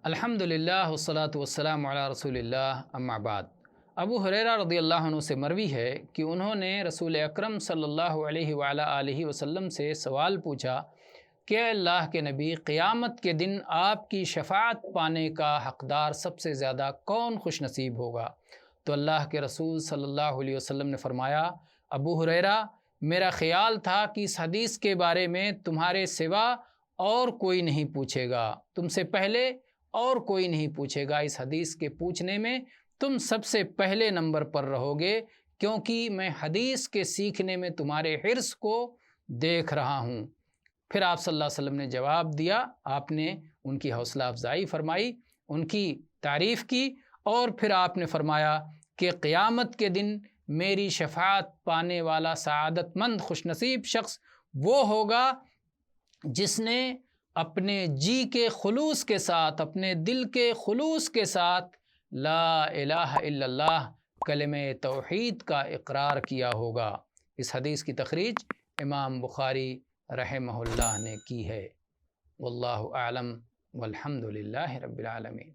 الحمدللہ والصلاة والسلام علی رسول اللہ اما بعد۔ ابو ہریرہ رضی اللہ عنہ سے مروی ہے کہ انہوں نے رسول اکرم صلی اللہ علیہ وآلہ وسلم سے سوال پوچھا کہ اے اللہ کے نبی، قیامت کے دن آپ کی شفاعت پانے کا حقدار سب سے زیادہ کون خوش نصیب ہوگا؟ تو اللہ کے رسول صلی اللہ علیہ وسلم نے فرمایا، ابو ہریرہ، میرا خیال تھا کہ اس حدیث کے بارے میں تمہارے سوا اور کوئی نہیں پوچھے گا، تم سے پہلے اور کوئی نہیں پوچھے گا۔ اس حدیث کے پوچھنے میں تم سب سے پہلے نمبر پر رہو گے، کیونکہ میں حدیث کے سیکھنے میں تمہارے حرص کو دیکھ رہا ہوں۔ پھر آپ صلی اللہ علیہ وسلم نے جواب دیا، آپ نے ان کی حوصلہ افزائی فرمائی، ان کی تعریف کی، اور پھر آپ نے فرمایا کہ قیامت کے دن میری شفاعت پانے والا سعادت مند خوش نصیب شخص وہ ہوگا جس نے اپنے جی کے خلوص کے ساتھ، اپنے دل کے خلوص کے ساتھ لا الہ الا اللہ کلمہ توحید کا اقرار کیا ہوگا۔ اس حدیث کی تخریج امام بخاری رحمہ اللہ نے کی ہے۔ واللہ اعلم والحمد للہ رب العالمین۔